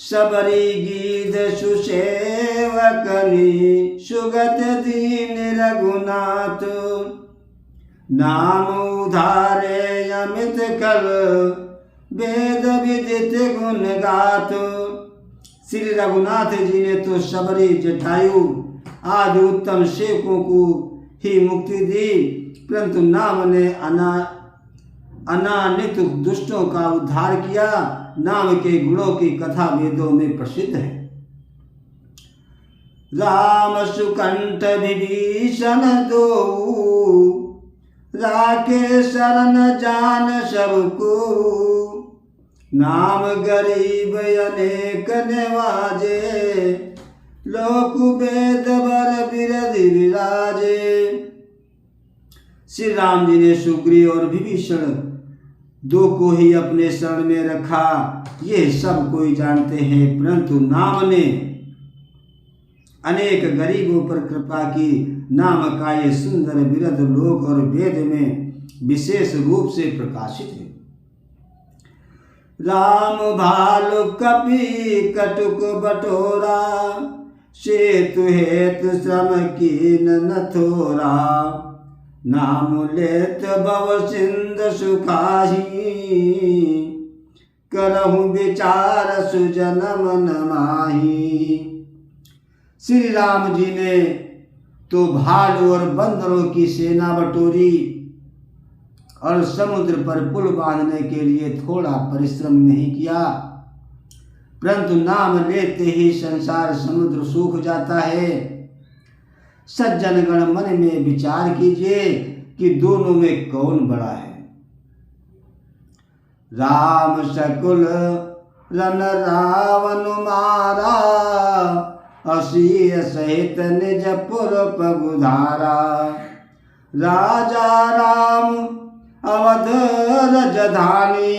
सबरी गीत सुसेवकनी सुगत दीन रघुनाथ। नाम उधारे अमित कल वेद विदित गुण गात। श्री रघुनाथ जी ने तो सबरी जटायु आदि उत्तम सेवकों को ही मुक्ति दी, परंतु नाम ने अनानित दुष्टों का उद्धार किया। नाम के गुणों की कथा वेदों में प्रसिद्ध है। राम सुकंठ विभीषण दो राखे शरण जान सबको। नाम गरीब अनेक नवाजे लोक वेद बर बिरधि विराजे। श्री राम जी ने सुग्रीव और विभीषण दो को ही अपने शरण में रखा, ये सब कोई जानते हैं, परंतु नाम ने अनेक गरीबों पर कृपा की। नाम का ये सुंदर बिरध लोक और वेद में विशेष रूप से प्रकाशित है। राम भालु कपि कटुक बटोरा सेतु हेतु श्रम कीन न थोरा। नाम लेत भव सिंध सुखाही करहु विचार सुजन मन माही। श्री राम जी ने तो भालू और बंदरों की सेना बटोरी और समुद्र पर पुल बांधने के लिए थोड़ा परिश्रम नहीं किया, परंतु नाम लेते ही संसार समुद्र सूख जाता है। सज्जनगण मन में विचार कीजिए कि दोनों में कौन बड़ा है। राम सकुल रन रावण मारा असीय सहित निज पुर पगुधारा। राजा राम अवध रजधानी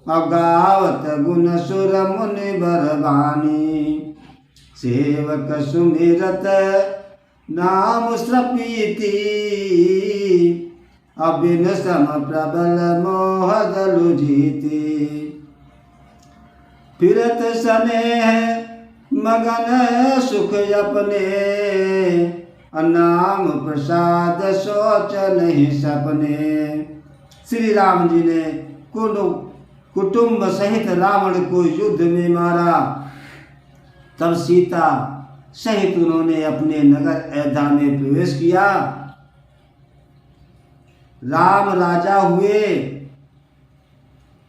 अगावत गुण सुर मुनि बरबानी। सेवक सुमिरत नाम श्रपीति अबिन सम प्रबल मोह दलु जीति। फिरत स्नेह मगन सुख अपने नाम प्रसाद सोच नहीं सपने। श्री राम जी ने कुटुंब सहित रावण को युद्ध में मारा, तब सीता सहित उन्होंने अपने नगर अयोध्या में प्रवेश किया। राम राजा हुए,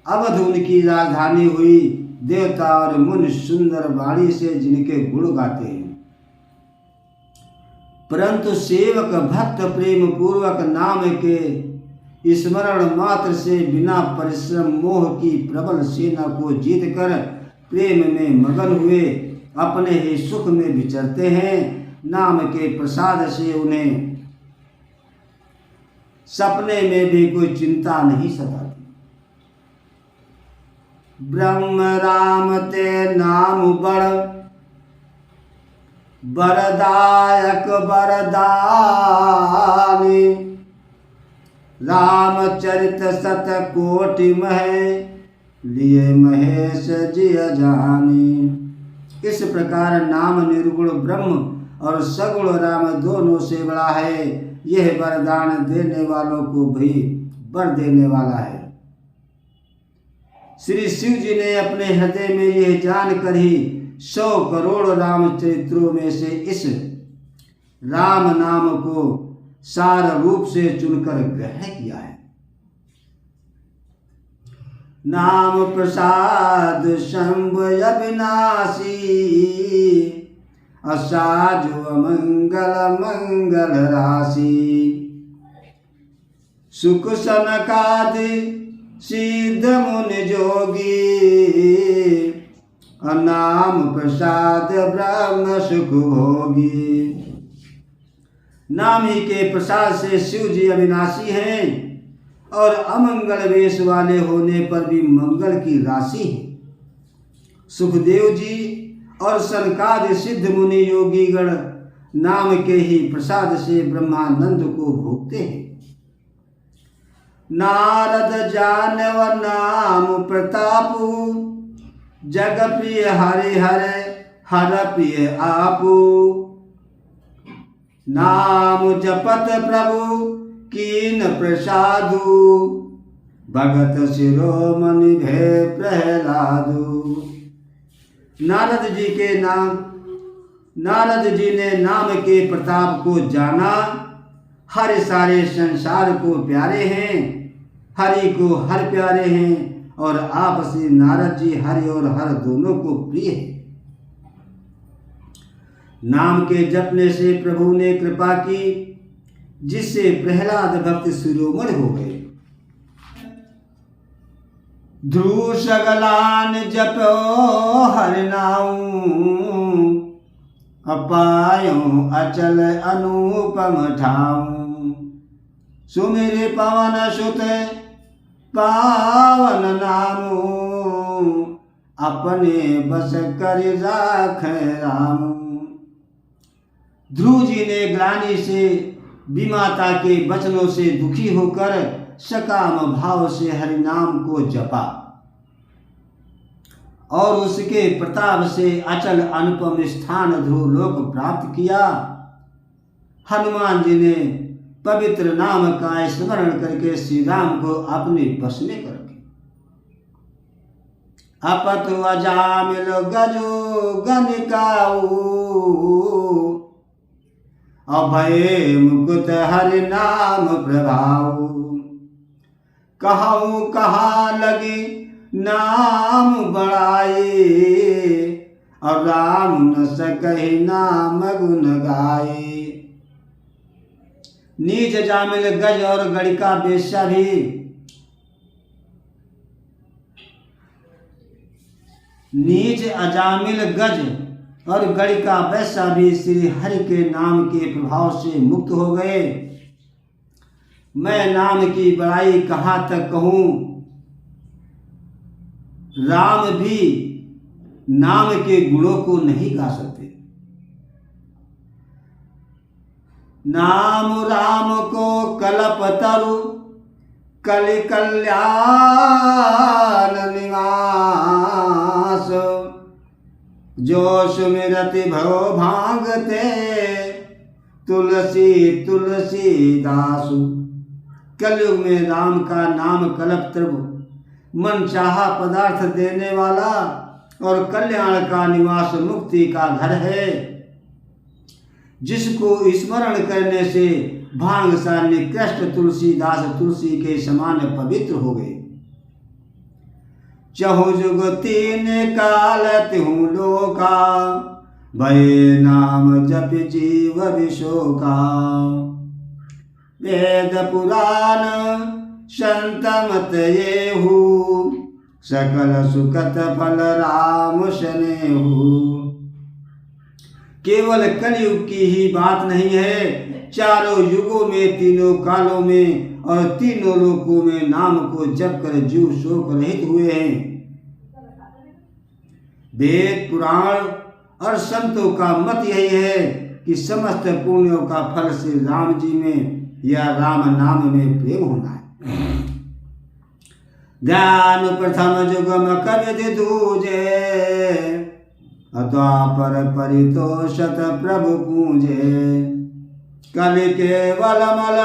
अवध उनकी राजधानी हुई। देवता और मुनि सुंदर वाणी से जिनके गुण गाते हैं, परंतु सेवक भक्त प्रेम पूर्वक नाम के स्मरण मात्र से बिना परिश्रम मोह की प्रबल सेना को जीतकर प्रेम में मगन हुए अपने ही सुख में विचरते हैं। नाम के प्रसाद से उन्हें सपने में भी कोई चिंता नहीं सताती। ब्रह्म राम ते नाम बड़ बरदायक बरदानी। रामचरित सत कोटि मह लिए महेश जिय जानी। इस प्रकार नाम निर्गुण ब्रह्म और सगुण राम दोनों से बड़ा है। यह वरदान देने वालों को भी वर देने वाला है। श्री शिव जी ने अपने हृदय में यह जानकर ही 100 करोड़ रामचरित्रों में से इस राम नाम को सार रूप से चुनकर ग्रहण किया है। नाम प्रसाद शंभ अविनाशी असाजु अमंगल मंगल राशि। सुख सनकादि सिद्ध मुनि जोगी नाम प्रसाद ब्रह्म सुख भोगी। नाम ही के प्रसाद से शिव जी अविनाशी हैं और अमंगल वेश वाले होने पर भी मंगल की राशि है। सुखदेव जी और सनकादि सिद्ध मुनि योगीगण नाम के ही प्रसाद से ब्रह्मानंद को भोगते हैं। नारद जानव नाम प्रतापु जग प्रिय हरि हरे हर प्रिय आपू। नाम जपत प्रभु कीन प्रसादु, भगत शिरोमणि भय प्रहलादु। नारद जी ने नाम के प्रताप को जाना। हर सारे संसार को प्यारे हैं, हरि को हर प्यारे हैं, और आपसी नारद जी हरि और हर दोनों को प्रिय है। नाम के जपने से प्रभु ने कृपा की, जिससे प्रहलाद भक्त शिरोमणि हो गए। ध्रुव सगलान जपो हर नाऊं, अपायो अचल अनुपम ठाऊं। सुमिर पवन सुत पावन नामू, अपने बस कर राख रामू। ध्रुव जी ने ग्लानि से विमाता के वचनों से दुखी होकर सकाम भाव से हरिनाम को जपा, और उसके प्रताप से अचल अनुपम स्थान ध्रुव लोक प्राप्त किया। हनुमान जी ने पवित्र नाम का स्मरण करके श्री राम को अपने बस में कर दिया। अपतु अजामिल गजो गनिकाऊ, अभय मुकुट हरि नाम प्रभाऊ। कहूँ कहा लगी नाम बड़ाई, और राम न सकहि नाम गुण गाए। नीच जामिल गज और गणिका वेश्या भी नीच अजामिल गज और गणिका वैसा भी श्री हरि के नाम के प्रभाव से मुक्त हो गए। मैं नाम की बड़ाई कहाँ तक कहूँ, राम भी नाम के गुणों को नहीं गा सकते। नाम राम को कल्पतरु कलि कल्याण निवास, जो सुमिरति भव भांगते तुलसी तुलसीदासु। कलयुग में राम का नाम कल्पतरु, मन चाहा पदार्थ देने वाला और कल्याण का निवास, मुक्ति का घर है, जिसको स्मरण करने से भांग सा निकृष्ट तुलसीदास तुलसी के समान पवित्र हो गए। चहु जुग तीन काल तिहु लोका, भय नाम जप जीव विशोका। वेद पुराण संत मत येहु, सकल सुखत फल राम स्नेहु। केवल कलयुग की ही बात नहीं है, चारों युगों में, तीनों कालों में और तीनों लोकों में नाम को जप कर जीव शोक रहित हुए हैं। वेद पुराण और संतों का मत यही है कि समस्त पुण्यों का फल श्री राम जी में या राम नाम में प्रेम होना है। ज्ञान प्रथम जुगम कविधि दूजे, द्वापर परितोषत प्रभु पूजे। कलि केवल मल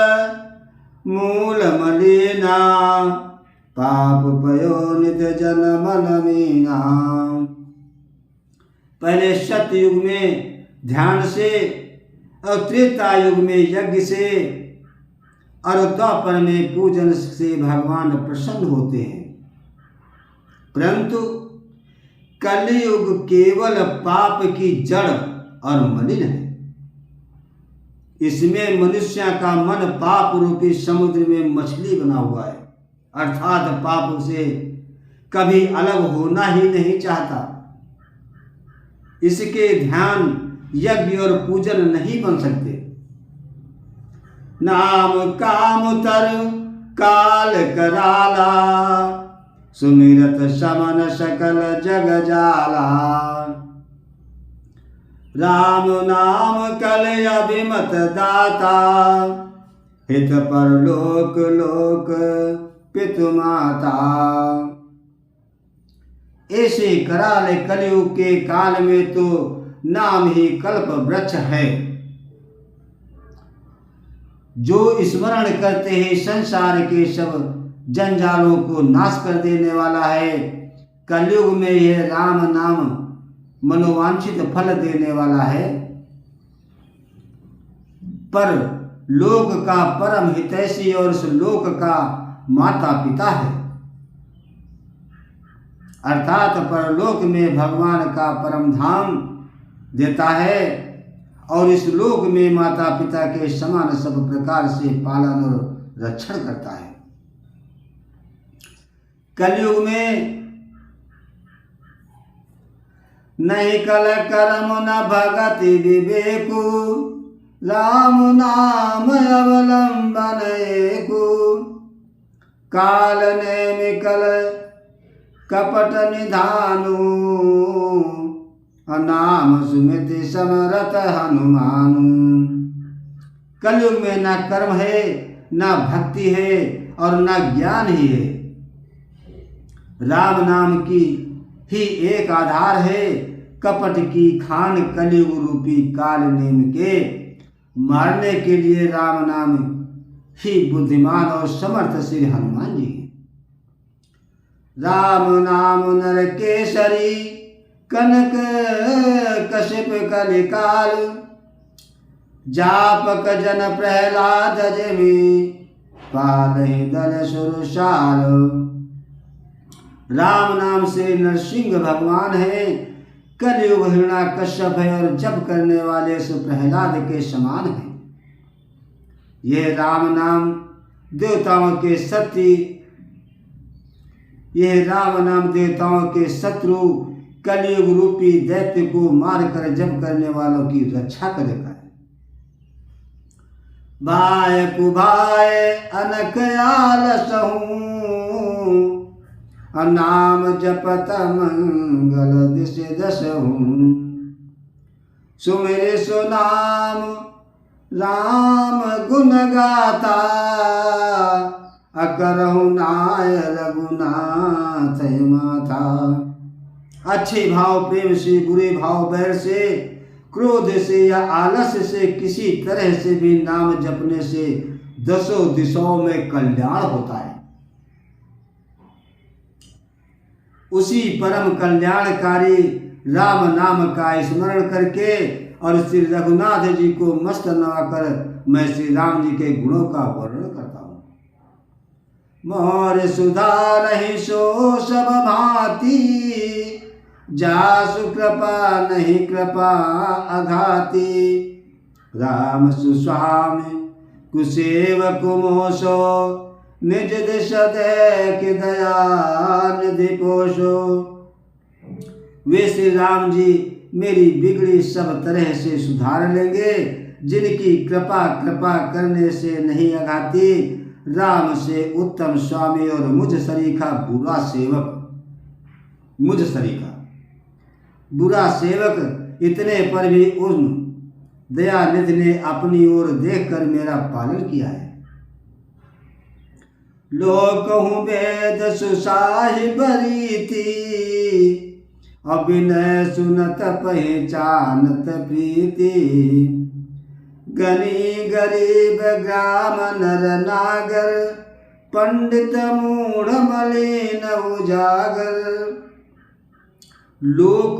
मूल मलिना, पाप पयो नित जन मन मीना। पहले सतयुग में ध्यान से और त्रेता युग में यज्ञ से और द्वापर में पूजन से भगवान प्रसन्न होते हैं, परंतु कलयुग केवल पाप की जड़ और मलिन है। इसमें मनुष्य का मन पाप रूपी समुद्र में मछली बना हुआ है, अर्थात पाप से कभी अलग होना ही नहीं चाहता। इसके ध्यान यज्ञ और पूजन नहीं बन सकते। नाम काम तर काल कराला, सुमिरत समन सकल जग जाला। राम नाम कल अभिमत दाता, हित पर लोक लोक पितु माता। ऐसे कराल कलयुग के काल में तो नाम ही कल्प वृक्ष है। जो स्मरण करते हैं संसार के सब जंजालों को नाश कर देने वाला है। कलयुग में यह राम नाम मनोवांछित फल देने वाला है। पर लोक का परम हितैषी और उस लोक का माता पिता है। अर्थात परलोक में भगवान का परम धाम देता है और इस लोक में माता पिता के समान सब प्रकार से पालन और रक्षण करता है। कलयुग में नहीं कल कर्म न भगति विवेकु, राम नाम अवलंबन एकु, काल नेमिकल कपट निधानु, नाम सुमिति समरथ हनुमानु। कलयुग में न कर्म है, न भक्ति है और न ज्ञान ही है। राम नाम की ही एक आधार है। कपट की खान कलयुग रूपी काल नेम के मारने के लिए राम नाम ही बुद्धिमान और समर्थ श्री हनुमान जी। राम नाम नर केसरी, कनक कश्यप कलिकाल, जापक जन प्रहलाद जमी, पालहि दल सुरसाल। राम नाम से नरसिंह भगवान है, कलयुग हिरणा कश्यप है और जप करने वाले से प्रहलाद के समान है। यह राम नाम देवताओं के शत्रु कलयुग रूपी दैत्य को मारकर जप करने वालों की रक्षा करेगा। भाय कुभाय अनक आलसहूं, नाम जपत मंगल दिश दसहूं। सुमिर सुनाम राम गुण गाता, अकरहु नाय रघुनाथ माता। अच्छे भाव प्रेम से, बुरे भाव बैर से, क्रोध से या आलस्य से किसी तरह से भी नाम जपने से दसों दिशाओं में कल्याण होता है। उसी परम कल्याणकारी राम नाम का स्मरण करके और श्री रघुनाथ जी को मस्त नवाकर मैं श्री राम जी के गुणों का वर्णन करता हूँ। मोर सुधारहि सो सब भांति, जासु कृपा नहीं कृपा अघाती। राम सुस्वामी कुसेवक मोसो, निज दिश देख दया निधि पोषो। वे श्री राम जी मेरी बिगड़ी सब तरह से सुधार लेंगे, जिनकी कृपा करने से नहीं अघाती। राम से उत्तम स्वामी और मुझ सरीखा बुरा सेवक इतने पर भी उन दयानिधि ने अपनी ओर देखकर मेरा पालन किया है। लोकहु वेद सुसाहिब रीति, अभिनय सुनत पहचानत प्रीति। गनी गरीब ग्राम नर नागर, पंडित मूढ़ मलिन उजागर। लोक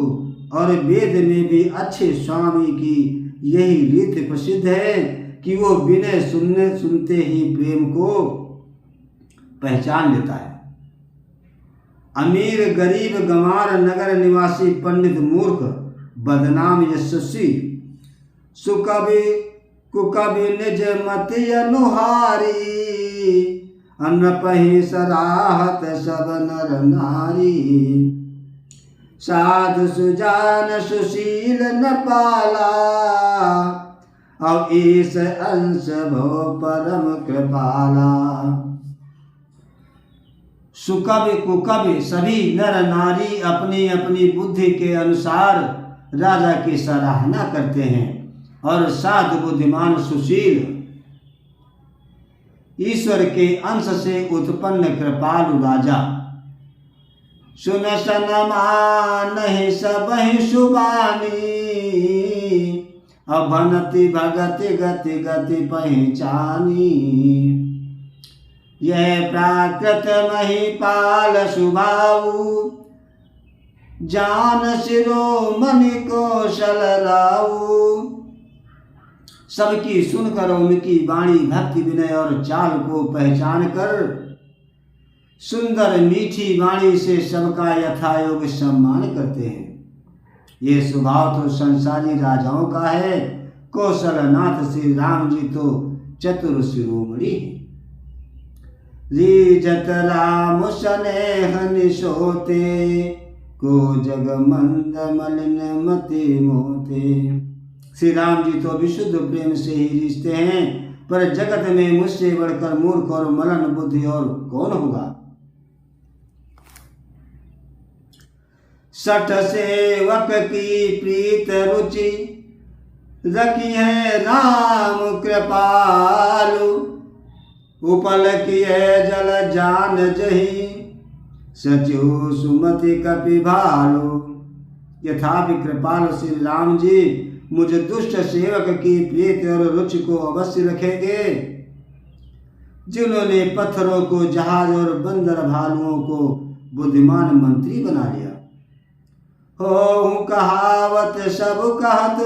और वेद में भी अच्छे स्वामी की यही रीति प्रसिद्ध है कि वो बिना सुनते ही प्रेम को पहचान लेता है। अमीर गरीब गंवार नगर निवासी पंडित मूर्ख बदनाम यशस्वी, सुकवि कुकवि निज मति अनुहारी। अन्न पहि सराहत सब नर नारी। साधु सुजान सुशील न पाला, अब ईस अंश भो परम कृपाला। सुकवि कुकवि सभी नर नारी अपनी अपनी बुद्धि के अनुसार राजा की सराहना करते हैं और साधु बुद्धिमान सुशील ईश्वर के अंश से उत्पन्न कृपालु राजा सुन सन मानहि सबहि सुबानी, अभनति भगति गति गति पहचानी। यह प्राकृत महिपाल सुभाऊ, जान शिरोमणि कौशल राऊ। सबकी सुनकर उनकी वाणी भक्ति विनय और चाल को पहचान कर, सुंदर मीठी वाणी से सबका यथायोग सम्मान करते हैं। ये स्वभाव तो संसारी राजाओं का है। कौशलनाथ श्री राम जी तो चतुर शिरोमणि है। रीजत राम स्नेह निशोते, को जग मंद मलिन मति मोते। श्री राम जी तो विशुद्ध प्रेम से ही रिश्ते हैं, पर जगत में मुझसे बढ़कर मूर्ख और मलन बुद्धि और कौन होगा। सठ सेवक की प्रीत रुचि, रखी है राम कृपालु। उपल किए जल जान जही, सचु सुमति कपि भालु। यथापि कृपालु श्री राम जी मुझ दुष्ट सेवक की प्रीत और रुचि को अवश्य रखेंगे, जिन्होंने पत्थरों को जहाज और बंदर भालुओं को बुद्धिमान मंत्री बना लिया। हो कहावत सब कहत,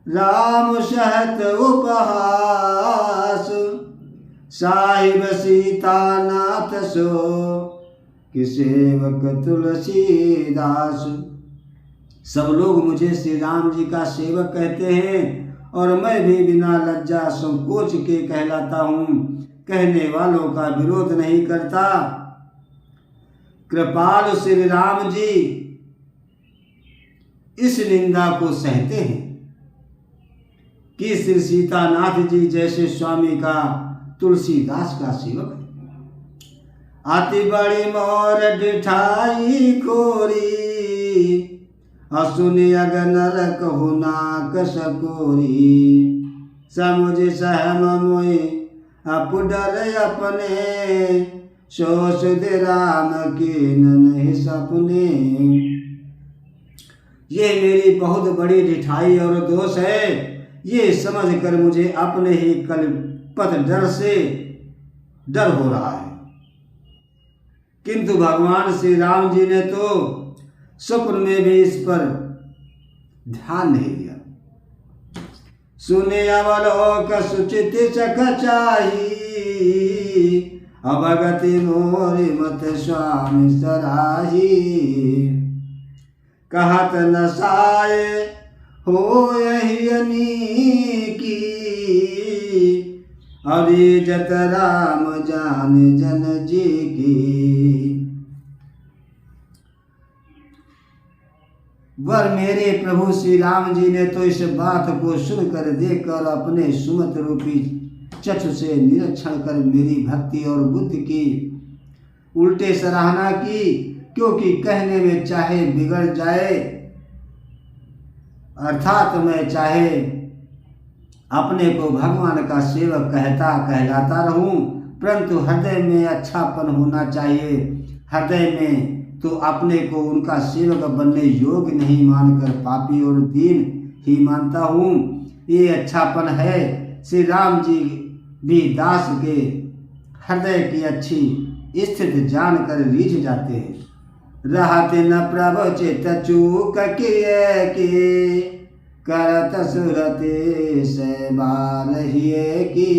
राम सहत उपहास। साहिब सीता नाथ सो, कि सेवक तुलसीदास। सब लोग मुझे श्री राम जी का सेवक कहते हैं, और मैं भी बिना लज्जा संकोच के कहलाता हूँ। कहने वालों का विरोध नहीं करता। कृपालु श्री राम जी इस निंदा को सहते हैं कि श्री सीतानाथ जी जैसे स्वामी का तुलसीदास का सेवक है। आती बड़ी मोर डिठाई खोरी, असुनि अगनर कहु नाक सकोरी। समुझ सहम मोहि अपुडर अपने, सो सुध राम कीन नहीं सपने। ये मेरी बहुत बड़ी ढिठाई और दोष है, ये समझ कर मुझे अपने ही कल्पत डर से डर हो रहा है। किंतु भगवान श्री राम जी ने तो स्वप्न में भी इस पर ध्यान नहीं दिया। सुने अवलोक सुचित चकचाही, अवगति मोरि मत स्वामी सराही। कहत न साए हो यही अनीकी, अरिजत राम जान जन जी की। वर मेरे प्रभु श्री राम जी ने तो इस बात को सुनकर देखकर अपने सुमत रूपी चक्षु से निरीक्षण कर मेरी भक्ति और बुद्धि की उल्टे सराहना की, क्योंकि कहने में चाहे बिगड़ जाए, अर्थात मैं चाहे अपने को भगवान का सेवक कहलाता रहूं, परंतु हृदय में अच्छापन होना चाहिए। हृदय में तो अपने को उनका सेवक बनने योग्य नहीं मानकर पापी और दीन ही मानता हूँ। ये अच्छापन है। श्री राम जी भी दास के हृदय की अच्छी स्थिति जानकर रीझ जाते हैं। रहते न प्रभु चित चूक किए की, करत सुरते से बारहिए की।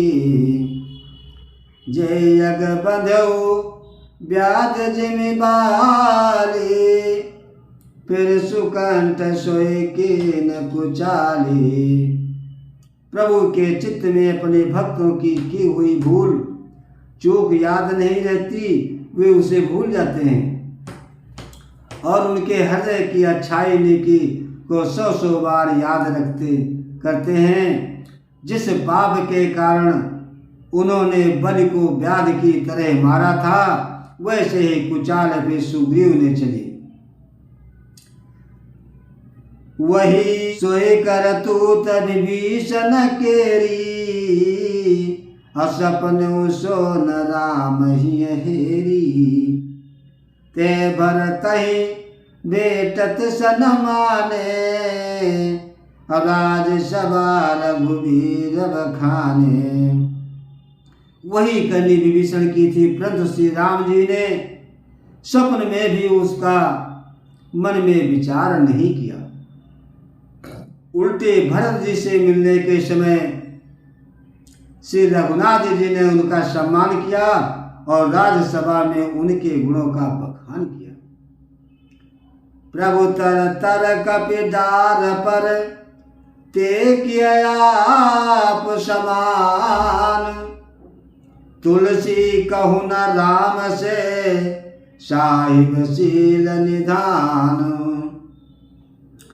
जय यग बंधु ब्याज जिमि बाली, फिर सुकंठ सोई की न कुचाली। प्रभु के चित्त में अपने भक्तों की हुई भूल चूक याद नहीं रहती, वे उसे भूल जाते हैं और उनके हृदय की अच्छाई नेकी को 100 बार याद करते हैं। जिस पाप के कारण उन्होंने बलि को व्याध की तरह मारा था, वैसे ही कुचाल भी सुग्रीव ने चली। वही सोए कर तूत विभीषण केरी, असपन सो न राम ही हेरी। ते भरतहि बेटत सन माने, राज सभा रघुवीर बखाने। वही करनी विभीषण की थी, परंतु श्री राम जी ने स्वप्न में भी उसका मन में विचार नहीं किया। उल्टे भरत जी से मिलने के समय श्री रघुनाथ जी ने उनका सम्मान किया और राज्यसभा में उनके गुणों का बखान किया। प्रभु तर तर कपि डार पर ते किया आप समान, तुलसी कहु न राम से साहिब शील निधान।